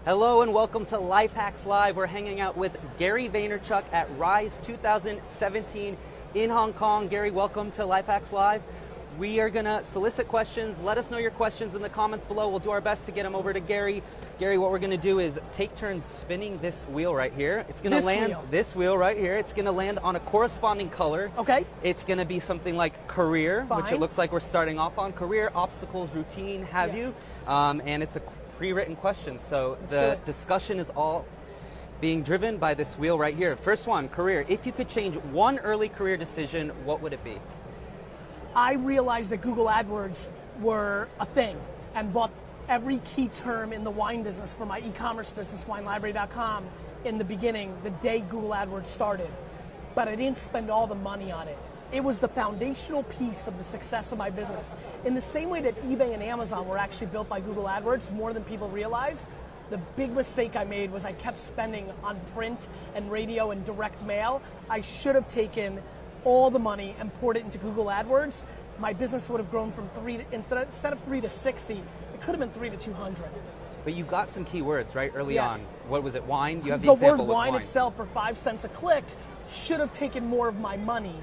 Hello and welcome to Life Hacks Live. We're hanging out with Gary Vaynerchuk at Rise 2017 in Hong Kong. Gary, welcome to Life Hacks Live. We are going to solicit questions. Let us know your questions in the comments below. We'll do our best to get them over to Gary. Gary, what we're going to do is take turns spinning this wheel right here. It's going to land this wheel right here. It's going to land on a corresponding color. Okay. It's going to be something like career, which it looks like we're starting off on. Career, obstacles, routine, have you. And it's a pre-written question. So the discussion is all being driven by this wheel right here. First one, career. If you could change one early career decision, what would it be? I realized that Google AdWords were a thing and bought every key term in the wine business for my e-commerce business, winelibrary.com, in the beginning, the day Google AdWords started. But I didn't spend all the money on it. It was the foundational piece of the success of my business. In the same way that eBay and Amazon were actually built by Google AdWords, more than people realize, the big mistake I made was I kept spending on print and radio and direct mail. I should have taken all the money and poured it into Google AdWords. My business would have grown from instead of 3 to 60, it could have been 3 to 200. But you got some keywords, right, early on. What was it, wine? You have the word wine itself for 5 cents a click should have taken more of my money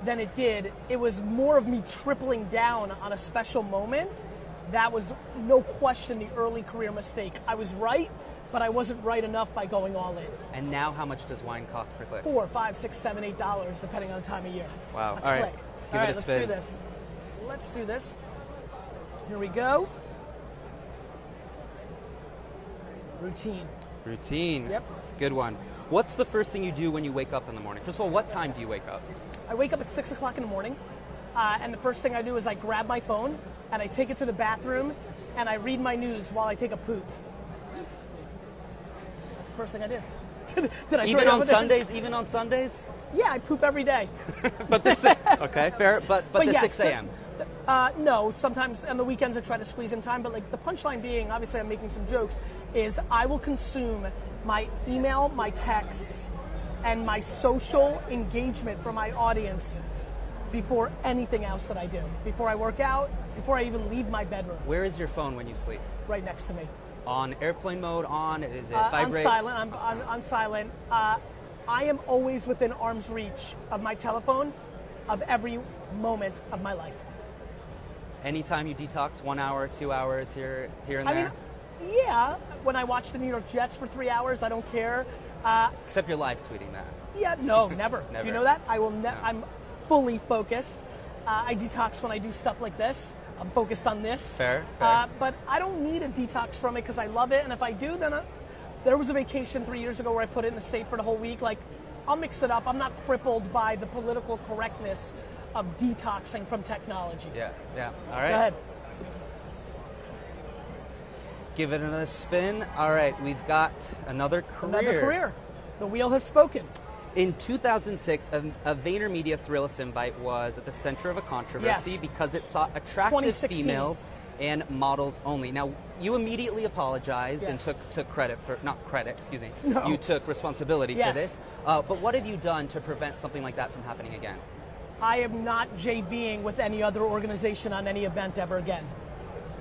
than it did. It was more of me tripling down on a special moment. That was no question the early career mistake. I was right, but I wasn't right enough by going all in. And now how much does wine cost per click? $4, $5, $6, $7, $8, depending on the time of year. Wow. All right, give it a let's spin. do this. Let's do this. Here we go. Routine. Routine. Yep. It's a good one. What's the first thing you do when you wake up in the morning? First of all, what time do you wake up? I wake up at 6 o'clock in the morning, and the first thing I do is I grab my phone, and I take it to the bathroom, and I read my news while I take a poop. That's the first thing I do. Did I even on Sundays? Even on Sundays? Yeah, I poop every day. But okay, fair. But yes, 6 a.m. No, sometimes on the weekends I try to squeeze in time, but like the punchline being, obviously I'm making some jokes, is I will consume my email, my texts, and my social engagement from my audience before anything else that I do. Before I work out, before I even leave my bedroom. Where is your phone when you sleep? Right next to me. On airplane mode, on? Is it vibrate? On silent. I'm on silent. I am always within arm's reach of my telephone of every moment of my life. Anytime you detox, 1 hour, 2 hours, here and there? I mean, yeah. When I watch the New York Jets for 3 hours, I don't care. Except you're live tweeting that. Yeah, no, never. Never. You know that? I will. No. I'm fully focused. I detox when I do stuff like this. I'm focused on this. Fair. But I don't need a detox from it because I love it. And if I do, then there was a vacation 3 years ago where I put it in the safe for the whole week. Like, I'll mix it up. I'm not crippled by the political correctness of detoxing from technology. Yeah. All right. Go ahead. Give it another spin. All right, we've got another career. Another career. The wheel has spoken. In 2006, a VaynerMedia Thrillist invite was at the center of a controversy because it sought attractive females and models only. Now, you immediately apologized and took credit for, not credit, excuse me. No. You took responsibility for this. But what have you done to prevent something like that from happening again? I am not JVing with any other organization on any event ever again.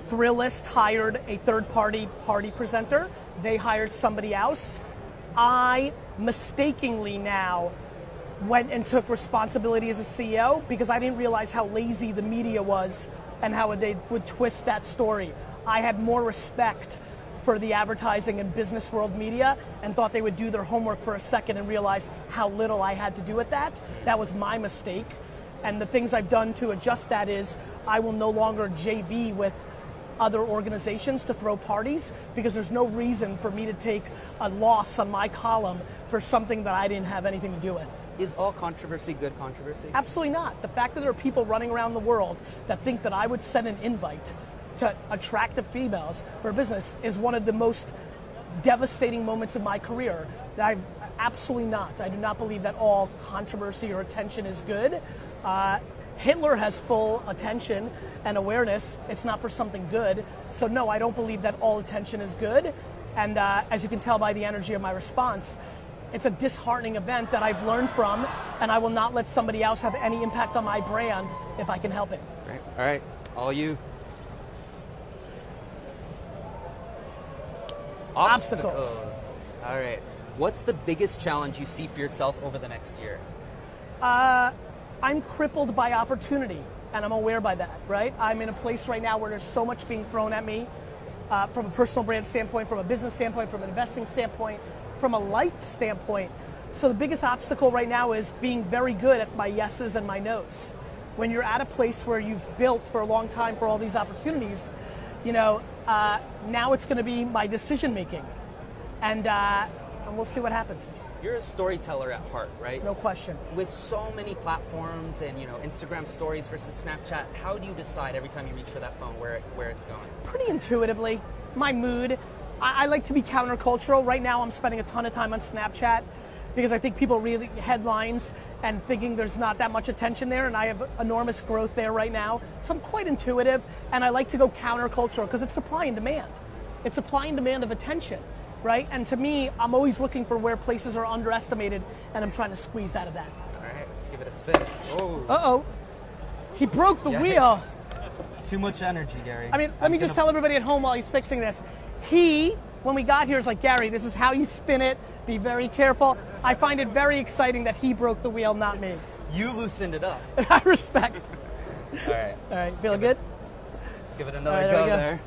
Thrillist hired a third-party party presenter. They hired somebody else. I mistakenly now went and took responsibility as a CEO because I didn't realize how lazy the media was and how they would twist that story. I had more respect for the advertising and business world media and thought they would do their homework for a second and realize how little I had to do with that. That was my mistake. And the things I've done to adjust that is I will no longer JV with other organizations to throw parties because there's no reason for me to take a loss on my column for something that I didn't have anything to do with. Is all controversy good controversy? Absolutely not. The fact that there are people running around the world that think that I would send an invite to attractive females for a business is one of the most devastating moments in my career. Absolutely not. I do not believe that all controversy or attention is good. Hitler has full attention and awareness. It's not for something good. So no, I don't believe that all attention is good. And as you can tell by the energy of my response, it's a disheartening event that I've learned from, and I will not let somebody else have any impact on my brand if I can help it. Great. All right, all you. Obstacles. All right. What's the biggest challenge you see for yourself over the next year? I'm crippled by opportunity, and I'm aware by that, right? I'm in a place right now where there's so much being thrown at me from a personal brand standpoint, from a business standpoint, from an investing standpoint, from a life standpoint. So the biggest obstacle right now is being very good at my yeses and my nos. When you're at a place where you've built for a long time for all these opportunities, now it's going to be my decision making, and we'll see what happens. You're a storyteller at heart, right? No question. With so many platforms and Instagram stories versus Snapchat, how do you decide every time you reach for that phone where it's going? Pretty intuitively. My mood. I like to be countercultural. Right now I'm spending a ton of time on Snapchat because I think people read headlines and thinking there's not that much attention there, and I have enormous growth there right now. So I'm quite intuitive, and I like to go countercultural because it's supply and demand. It's supply and demand of attention. Right? And to me, I'm always looking for where places are underestimated, and I'm trying to squeeze out of that. All right, let's give it a spin. Oh. Uh-oh. He broke the wheel. Too much energy, Gary. I mean, let me just tell everybody at home while he's fixing this. When we got here, is like, Gary, this is how you spin it. Be very careful. I find it very exciting that he broke the wheel, not me. You loosened it up. I respect. All right. All right, feeling good? Give it another go there.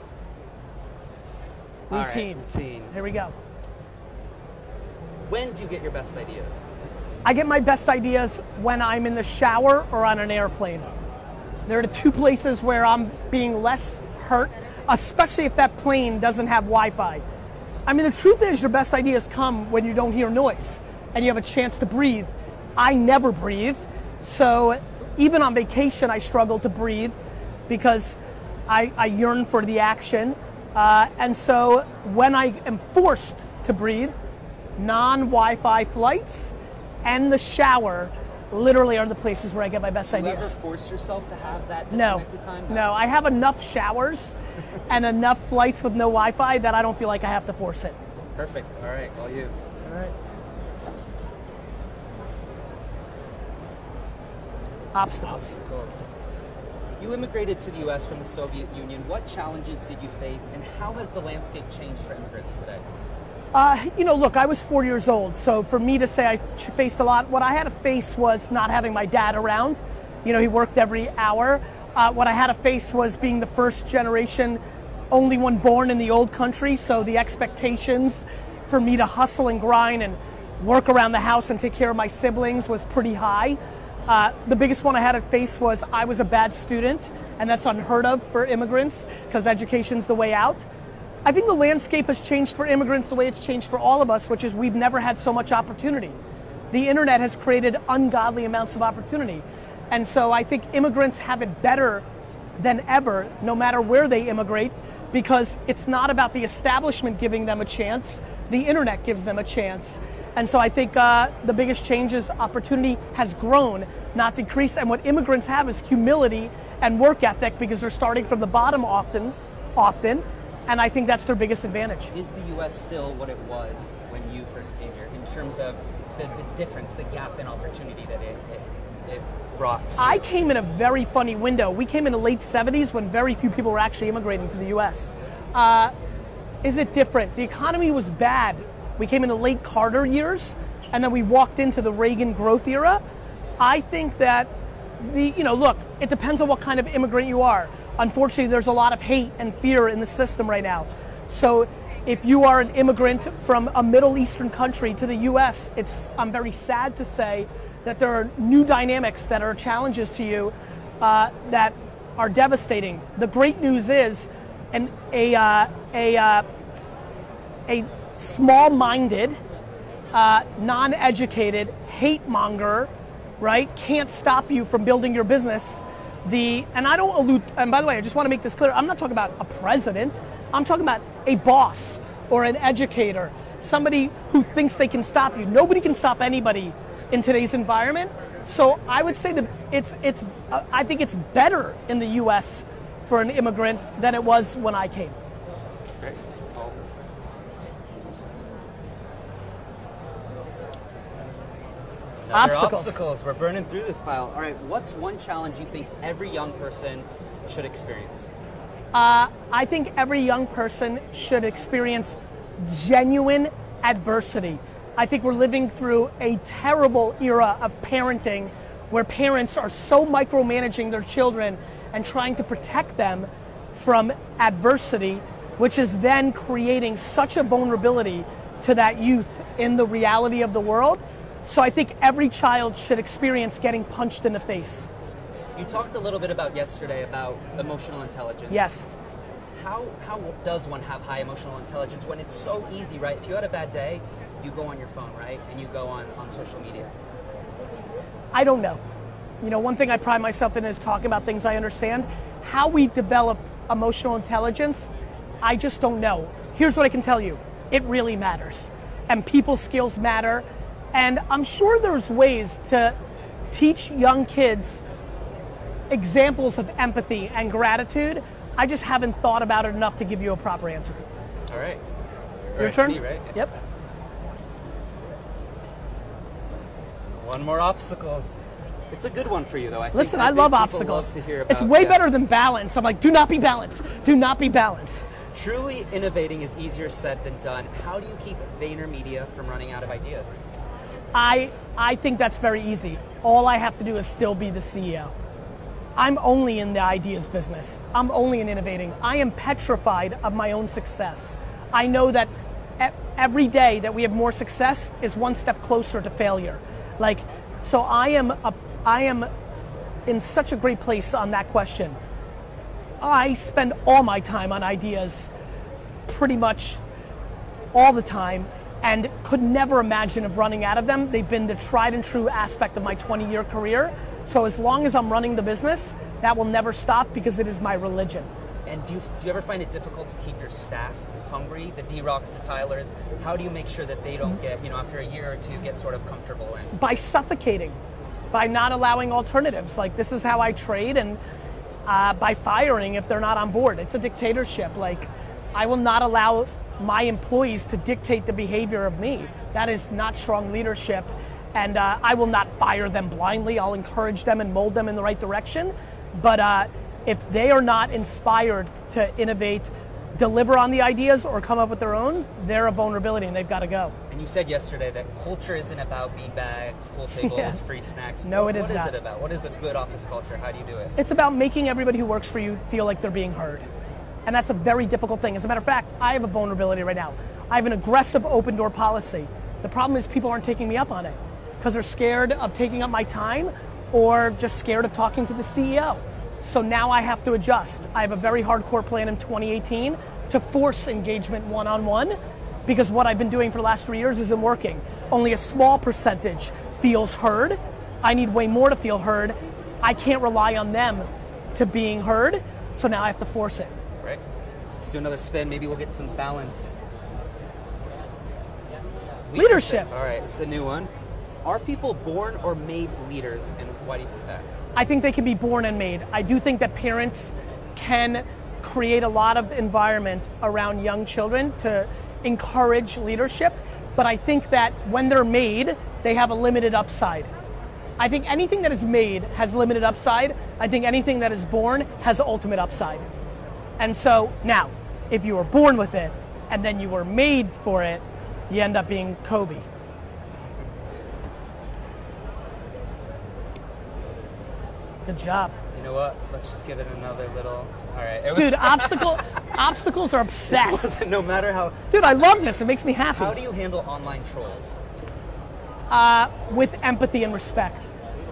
Routine. Right, routine. Here we go. When do you get your best ideas? I get my best ideas when I'm in the shower or on an airplane. They're the two places where I'm being less hurt, especially if that plane doesn't have Wi-Fi. I mean, the truth is your best ideas come when you don't hear noise and you have a chance to breathe. I never breathe, so even on vacation I struggle to breathe because I yearn for the action. And so when I am forced to breathe, non-Wi-Fi flights and the shower literally are the places where I get my best ideas. Do you ever force yourself to have that disconnected time? No, I have enough showers and enough flights with no Wi-Fi that I don't feel like I have to force it. Perfect. All right, all you. All right. Obstacles. You immigrated to the U.S. from the Soviet Union. What challenges did you face, and how has the landscape changed for immigrants today? Look, I was 4 years old, so for me to say I faced a lot, what I had to face was not having my dad around. He worked every hour. What I had to face was being the first generation, only one born in the old country, so the expectations for me to hustle and grind and work around the house and take care of my siblings was pretty high. The biggest one I had to face was I was a bad student, and that's unheard of for immigrants because education's the way out. I think the landscape has changed for immigrants the way it's changed for all of us, which is we've never had so much opportunity. The internet has created ungodly amounts of opportunity. And so I think immigrants have it better than ever, no matter where they immigrate, because it's not about the establishment giving them a chance, the internet gives them a chance. And so I think the biggest change is opportunity has grown, not decreased. And what immigrants have is humility and work ethic because they're starting from the bottom often. And I think that's their biggest advantage. Is the U.S. still what it was when you first came here in terms of the difference, the gap in opportunity that it brought? I came in a very funny window. We came in the late 70s when very few people were actually immigrating to the U.S. Is it different? The economy was bad. We came in the late Carter years, and then we walked into the Reagan growth era. I think that look, it depends on what kind of immigrant you are. Unfortunately, there's a lot of hate and fear in the system right now. So if you are an immigrant from a Middle Eastern country to the U.S., I'm very sad to say that there are new dynamics that are challenges to you that are devastating. The great news is a small-minded, non-educated hate monger, right, can't stop you from building your business. And by the way, I just want to make this clear. I'm not talking about a president. I'm talking about a boss or an educator, somebody who thinks they can stop you. Nobody can stop anybody in today's environment. So I would say that I think it's better in the U.S. for an immigrant than it was when I came. Great. Obstacles. We're burning through this pile. All right, what's one challenge you think every young person should experience? I think every young person should experience genuine adversity. I think we're living through a terrible era of parenting where parents are so micromanaging their children and trying to protect them from adversity, which is then creating such a vulnerability to that youth in the reality of the world. So I think every child should experience getting punched in the face. You talked a little bit about yesterday about emotional intelligence. Yes. How does one have high emotional intelligence when it's so easy, right? If you had a bad day, you go on your phone, right? And you go on social media. I don't know. You know, one thing I pride myself in is talking about things I understand. How we develop emotional intelligence, I just don't know. Here's what I can tell you. It really matters. And people skills matter. And I'm sure there's ways to teach young kids examples of empathy and gratitude. I just haven't thought about it enough to give you a proper answer. All right. Your turn? Me, right? Yep. One more obstacles. It's a good one for you, though. Listen, I love obstacles. Love to hear about, it's way better than balance. I'm like, do not be balanced. Do not be balanced. Truly innovating is easier said than done. How do you keep VaynerMedia from running out of ideas? I think that's very easy. All I have to do is still be the CEO. I'm only in the ideas business. I'm only in innovating. I am petrified of my own success. I know that every day that we have more success is one step closer to failure. So I am in such a great place on that question. I spend all my time on ideas, pretty much all the time, and could never imagine of running out of them. They've been the tried and true aspect of my 20-year career. So as long as I'm running the business, that will never stop because it is my religion. And do you ever find it difficult to keep your staff hungry, the D-Rocks, the Tylers? How do you make sure that they don't get, after a year or two, get sort of comfortable in? By suffocating, by not allowing alternatives. Like, this is how I trade, and by firing if they're not on board. It's a dictatorship. Like, I will not allow my employees to dictate the behavior of me. That is not strong leadership. And I will not fire them blindly. I'll encourage them and mold them in the right direction. But if they are not inspired to innovate, deliver on the ideas, or come up with their own, they're a vulnerability and they've got to go. And you said yesterday that culture isn't about beanbags, pool tables, Yes. free snacks. No, it is not. What is it about? What is a good office culture? How do you do it? It's about making everybody who works for you feel like they're being heard. And that's a very difficult thing. As a matter of fact, I have a vulnerability right now. I have an aggressive open door policy. The problem is people aren't taking me up on it because they're scared of taking up my time or just scared of talking to the CEO. So now I have to adjust. I have a very hardcore plan in 2018 to force engagement one-on-one because what I've been doing for the last 3 years isn't working. Only a small percentage feels heard. I need way more to feel heard. I can't rely on them to being heard, so now I have to force it. Right. Let's do another spin. Maybe we'll get some balance. Leadership. All right, it's a new one. Are people born or made leaders, and why do you think that? I think they can be born and made. I do think that parents can create a lot of environment around young children to encourage leadership, but I think that when they're made, they have a limited upside. I think anything that is made has limited upside. I think anything that is born has ultimate upside. And so now, if you were born with it and then you were made for it, you end up being Kobe. Good job. You know what? Let's just give it another little. All right. Dude, obstacles are obsessed. No matter how. Dude, I love this. It makes me happy. How do you handle online trolls? With empathy and respect.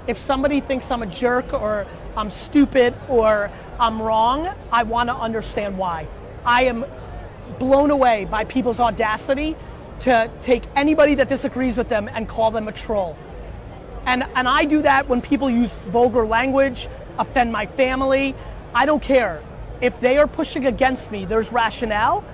If somebody thinks I'm a jerk or I'm stupid or I'm wrong, I want to understand why. I am blown away by people's audacity to take anybody that disagrees with them and call them a troll. And I do that when people use vulgar language, offend my family. I don't care. If they are pushing against me, there's rationale,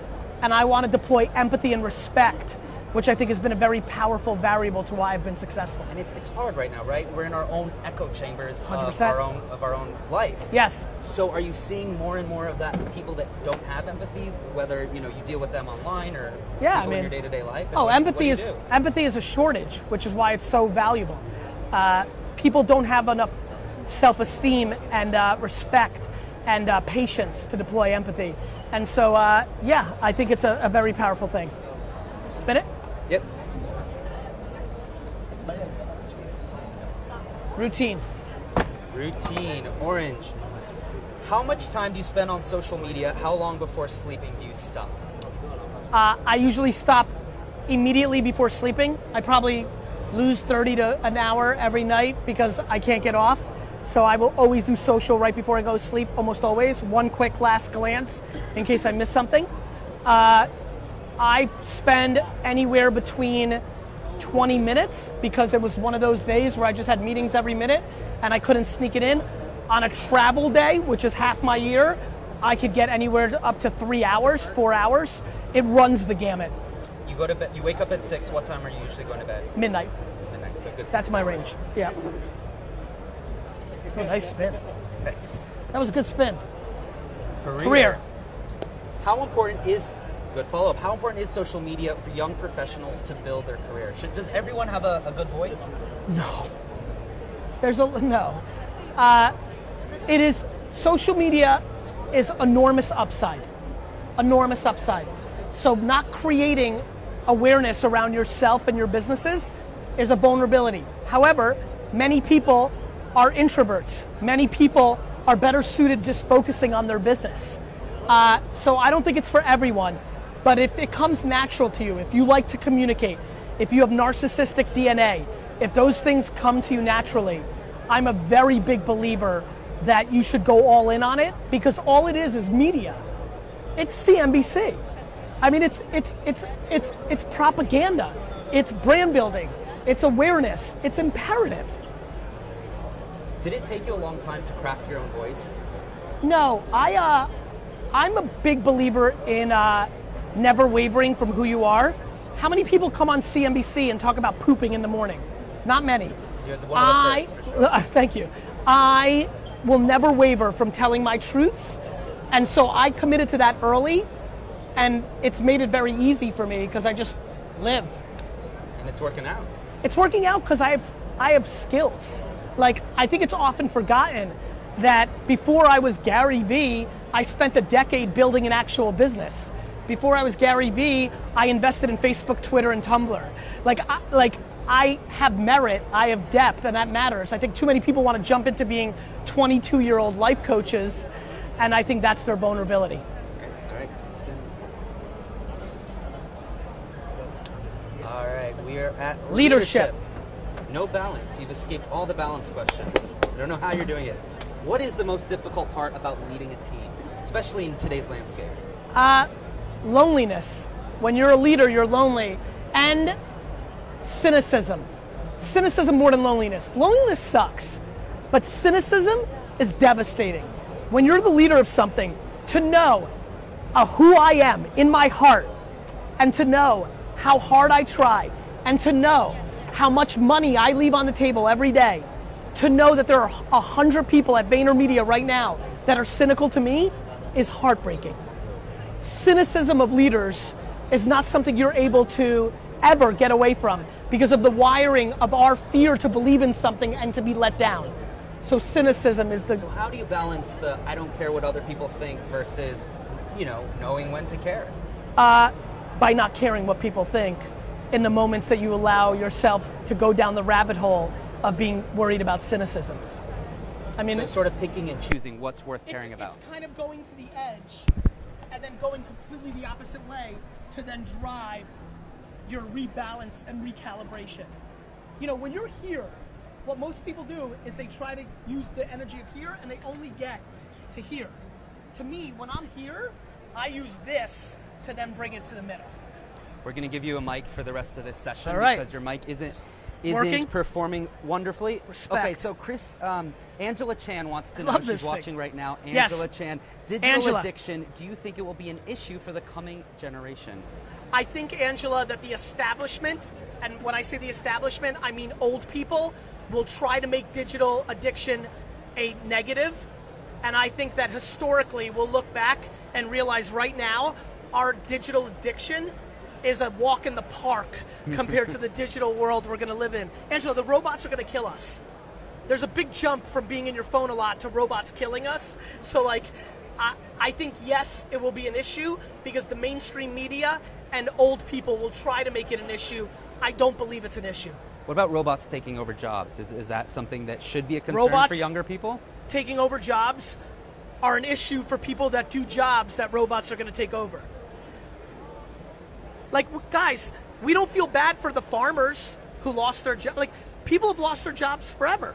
and I want to deploy empathy and respect, which I think has been a very powerful variable to why I've been successful. And it's hard right now, right? We're in our own echo chambers 100%. of our own life. Yes. So are you seeing more and more of that in people that don't have empathy, whether you deal with them online or in your day-to-day life? Empathy is a shortage, which is why it's so valuable. People don't have enough self-esteem and respect and patience to deploy empathy. And so, I think it's a very powerful thing. Spin it. Yep. Routine. Routine. Orange. How much time do you spend on social media? How long before sleeping do you stop? I usually stop immediately before sleeping. I probably lose 30 to an hour every night because I can't get off. So I will always do social right before I go to sleep, almost always. One quick last glance in case I miss something. I spend anywhere between 20 minutes because it was one of those days where I just had meetings every minute and I couldn't sneak it in. On a travel day, which is half my year, I could get anywhere up to 3 hours, 4 hours. It runs the gamut. You go to bed. You wake up at 6. What time are you usually going to bed? Midnight. Midnight. So good. That's my range. Yeah. Oh, nice spin. That was a good spin. Career. How important is good follow-up? How important is social media for young professionals to build their career? Does everyone have a good voice? No. No. It is, social media is enormous upside. Enormous upside. So not creating awareness around yourself and your businesses is a vulnerability. However, many people are introverts. Many people are better suited just focusing on their business. So I don't think it's for everyone, but if it comes natural to you, if you like to communicate, if you have narcissistic DNA, if those things come to you naturally, I'm a very big believer that you should go all in on it because all it is media. It's CNBC. I mean, it's propaganda. It's brand building. It's awareness. It's imperative. Did it take you a long time to craft your own voice? No, I'm a big believer in never wavering from who you are. How many people come on CNBC and talk about pooping in the morning? Not many. You're one of the first, for sure. Thank you. I will never waver from telling my truths, and so I committed to that early, and it's made it very easy for me because I just live. And it's working out. It's working out because I have skills. Like, I think it's often forgotten that before I was Gary Vee, I spent a decade building an actual business. Before I was Gary Vee, I invested in Facebook, Twitter, and Tumblr. I have merit, I have depth, and that matters. I think too many people want to jump into being 22-year-old life coaches, and I think that's their vulnerability. All right. All right, we are at leadership. No balance. You've escaped all the balance questions. I don't know how you're doing it. What is the most difficult part about leading a team, especially in today's landscape? Loneliness. When you're a leader, you're lonely. And cynicism. Cynicism more than loneliness. Loneliness sucks, but cynicism is devastating. When you're the leader of something, to know who I am in my heart, and to know how hard I try, and to know how much money I leave on the table every day, to know that there are 100 people at VaynerMedia right now that are cynical to me is heartbreaking. Cynicism of leaders is not something you're able to ever get away from because of the wiring of our fear to believe in something and to be let down. So cynicism is the... So how do you balance the I don't care what other people think versus, knowing when to care? By not caring what people think in the moments that you allow yourself to go down the rabbit hole of being worried about cynicism. I mean, so sort of picking and choosing what's worth caring about. It's kind of going to the edge and then going completely the opposite way to then drive your rebalance and recalibration. When you're here, what most people do is they try to use the energy of here and they only get to here. To me, when I'm here, I use this to then bring it to the middle. We're going to give you a mic for the rest of this session because your mic isn't performing wonderfully. Respect. Okay, so Angela Chan wants to know, she's watching right now. Angela Chan, digital addiction, do you think it will be an issue for the coming generation? I think, Angela, that the establishment, and when I say the establishment, I mean old people, will try to make digital addiction a negative. And I think that historically we'll look back and realize right now our digital addiction is a walk in the park compared to the digital world we're going to live in. Angela, the robots are going to kill us. There's a big jump from being in your phone a lot to robots killing us. So I think, yes, it will be an issue because the mainstream media and old people will try to make it an issue. I don't believe it's an issue. What about robots taking over jobs? Is that something that should be a concern for younger people? Taking over jobs are an issue for people that do jobs that robots are going to take over. Like, guys, we don't feel bad for the farmers who lost their job. Like, people have lost their jobs forever.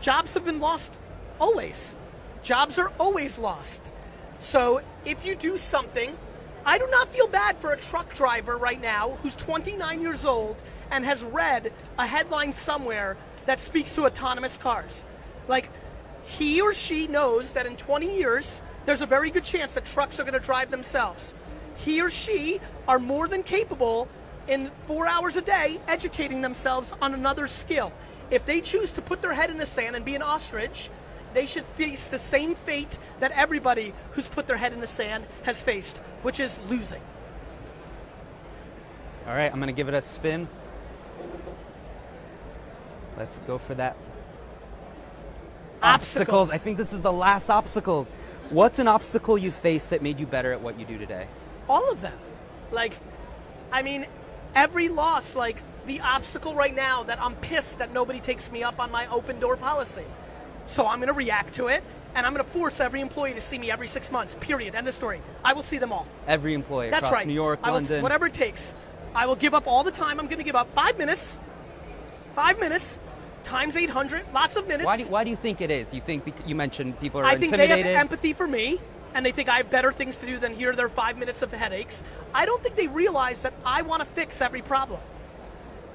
Jobs have been lost always. Jobs are always lost. So if you do something, I do not feel bad for a truck driver right now who's 29 years old and has read a headline somewhere that speaks to autonomous cars. Like, he or she knows that in 20 years, there's a very good chance that trucks are going to drive themselves. He or she are more than capable in 4 hours a day educating themselves on another skill. If they choose to put their head in the sand and be an ostrich, they should face the same fate that everybody who's put their head in the sand has faced, which is losing. All right, I'm going to give it a spin. Let's go for that. Obstacles. I think this is the last obstacles. What's an obstacle you faced that made you better at what you do today? All of them. Like, I mean, every loss, like the obstacle right now that I'm pissed that nobody takes me up on my open door policy. So I'm going to react to it, and I'm going to force every employee to see me every 6 months, period, end of story. I will see them all. Every employee That's across right. New York, London. Whatever it takes. I will give up all the time I'm going to give up. 5 minutes. 5 minutes times 800, lots of minutes. Why do you think it is? You think you mentioned people are I think intimidated? they have empathy for me, and they think I have better things to do than hear their 5 minutes of headaches. I don't think they realize that I want to fix every problem.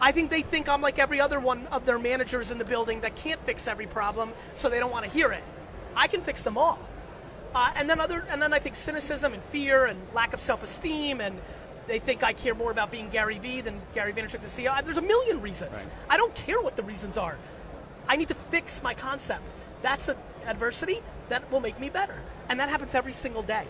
I think they think I'm like every other one of their managers in the building that can't fix every problem, so they don't want to hear it. I can fix them all. And then I think cynicism and fear and lack of self-esteem, and they think I care more about being Gary Vee than Gary Vaynerchuk, the CEO. There's a million reasons. Right. I don't care what the reasons are. I need to fix my concept. That's an adversity that will make me better. And that happens every single day.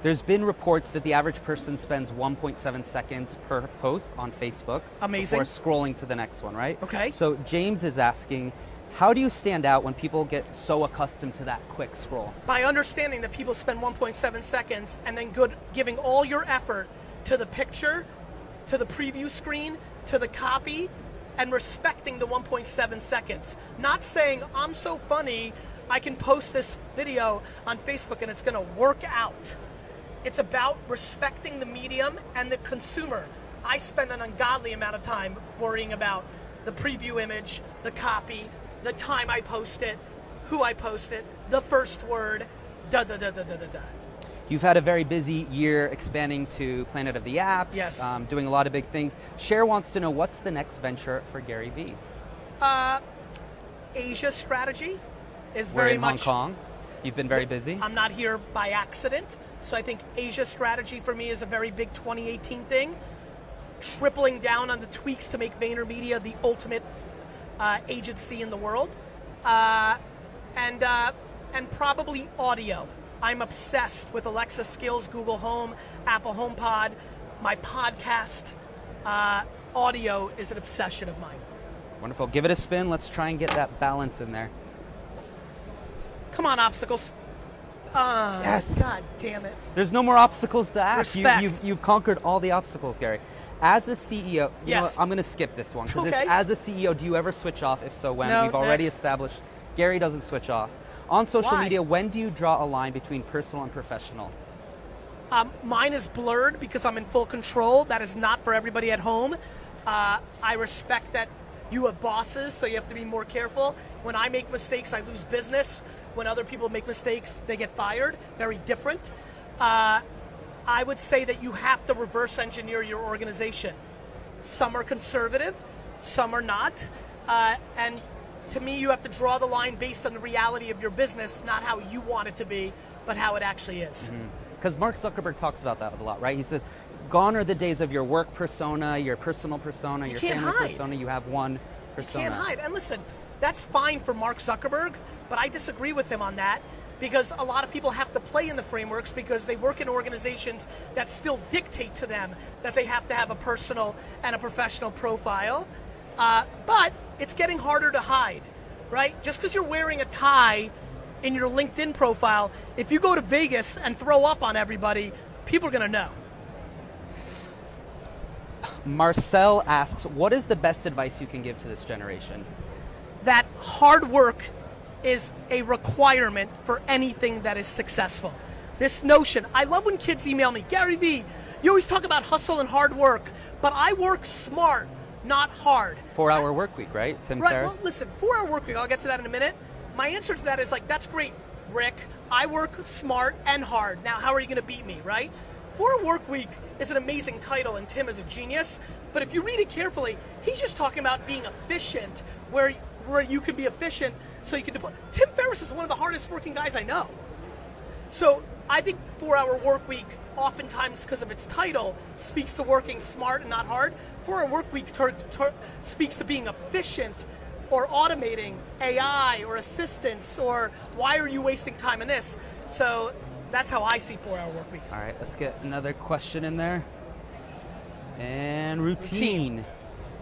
There's been reports that the average person spends 1.7 seconds per post on Facebook. Amazing. Before scrolling to the next one, right? Okay. So James is asking, how do you stand out when people get so accustomed to that quick scroll? By understanding that people spend 1.7 seconds and then giving all your effort to the picture, to the preview screen, to the copy, and respecting the 1.7 seconds. Not saying, I'm so funny, I can post this video on Facebook and it's going to work out. It's about respecting the medium and the consumer. I spend an ungodly amount of time worrying about the preview image, the copy, the time I post it, who I post it, the first word, da-da-da-da-da-da-da. You've had a very busy year expanding to Planet of the Apps, yes. Doing a lot of big things. Cher wants to know, what's the next venture for Gary Vee? Asia strategy is We're very in much... Hong Kong. You've been very busy. I'm not here by accident, so I think Asia strategy for me is a very big 2018 thing. Tripling down on the tweaks to make VaynerMedia the ultimate agency in the world, and probably audio. I'm obsessed with Alexa skills, Google Home, Apple HomePod, my podcast. Audio is an obsession of mine. Wonderful. Give it a spin. Let's try and get that balance in there. Come on, obstacles. Yes. God damn it. There's no more obstacles to ask. Respect. You've conquered all the obstacles, Gary. As a CEO, you Yes. know what, I'm going to skip this one. Because Okay. it's, as a CEO, do you ever switch off? If so, when? No, We've already next. established Gary doesn't switch off. On social Why? media, when do you draw a line between personal and professional? Mine is blurred because I'm in full control. That is not for everybody at home. I respect that you have bosses, so you have to be more careful. When I make mistakes, I lose business. When other people make mistakes, they get fired. Very different. I would say that you have to reverse engineer your organization. Some are conservative, some are not. And to me, you have to draw the line based on the reality of your business, not how you want it to be, but how it actually is. Because Mark Zuckerberg talks about that a lot, right? He says, gone are the days of your work persona, your personal persona, your can't family hide. persona. You have one persona. You can't hide. And listen, that's fine for Mark Zuckerberg, but I disagree with him on that because a lot of people have to play in the frameworks because they work in organizations that still dictate to them that they have to have a personal and a professional profile. But it's getting harder to hide, right? Just because you're wearing a tie in your LinkedIn profile, if you go to Vegas and throw up on everybody, people are going to know. Marcel asks, what is the best advice you can give to this generation? That hard work is a requirement for anything that is successful. This notion, I love when kids email me, Gary V, you always talk about hustle and hard work, but I work smart, not hard. 4-hour work week, right? Tim Right, Ferriss? well, listen, 4-hour work week, I'll get to that in a minute. My answer to that is like, that's great, Rick. I work smart and hard. Now, how are you going to beat me, right? 4-hour work week is an amazing title, and Tim is a genius. But if you read it carefully, he's just talking about being efficient, where you can be efficient so you can deploy. Tim Ferriss is one of the hardest working guys I know. So I think 4-hour work week, oftentimes because of its title, speaks to working smart and not hard. 4-hour work week speaks to being efficient or automating AI or assistance, or why are you wasting time in this? So that's how I see 4-hour work week. All right, let's get another question in there. And routine.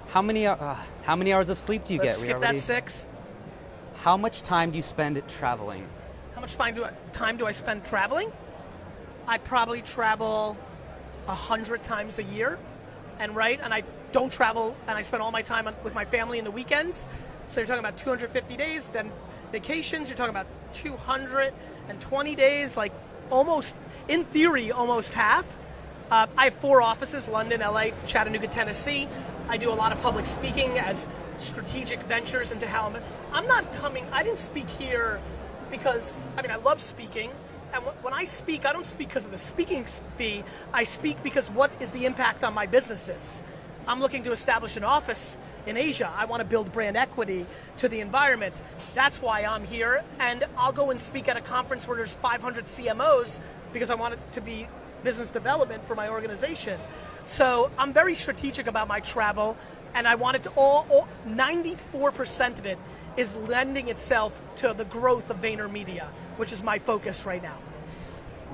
How many hours of sleep do you Let's get? skip that 6. How much time do you spend traveling? How much time do I spend traveling? I probably travel 100 times a year, and I don't travel, and I spend all my time with my family in the weekends. So you're talking about 250 days, then vacations, you're talking about 220 days, like almost, in theory, almost half. I have 4 offices, London, LA, Chattanooga, Tennessee. I do a lot of public speaking as strategic ventures into how I didn't speak here because, I love speaking. And when I speak, I don't speak because of the speaking fee. I speak because what is the impact on my businesses? I'm looking to establish an office in Asia. I want to build brand equity to the environment. That's why I'm here. And I'll go and speak at a conference where there's 500 CMOs because I want it to be business development for my organization. So I'm very strategic about my travel, and I want it to 94% of it is lending itself to the growth of VaynerMedia, which is my focus right now.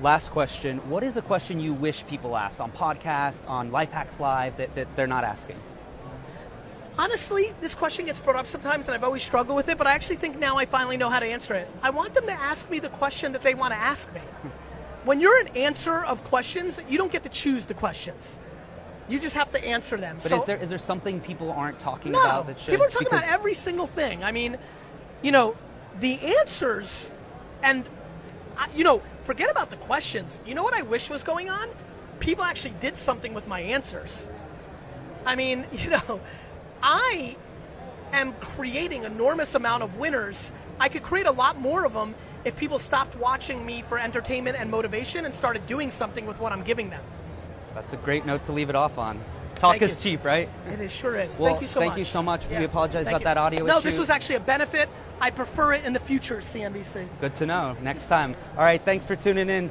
Last question. What is a question you wish people asked on podcasts, on Life Hacks Live that they're not asking? Honestly, this question gets brought up sometimes, and I've always struggled with it, but I actually think now I finally know how to answer it. I want them to ask me the question that they want to ask me. When you're an answer of questions, you don't get to choose the questions. You just have to answer them. But is there something people aren't talking about that should? People are talking about every single thing. The answers, and, forget about the questions. You know what I wish was going on? People actually did something with my answers. I am creating enormous amount of winners. I could create a lot more of them if people stopped watching me for entertainment and motivation and started doing something with what I'm giving them. That's a great note to leave it off on. Talk is cheap, right? It sure is. Well, thank you so much. Thank you so much. Yeah. We apologize about you. that audio issue. No, this was actually a benefit. I prefer it in the future, CNBC. Good to know. Next time. All right, thanks for tuning in.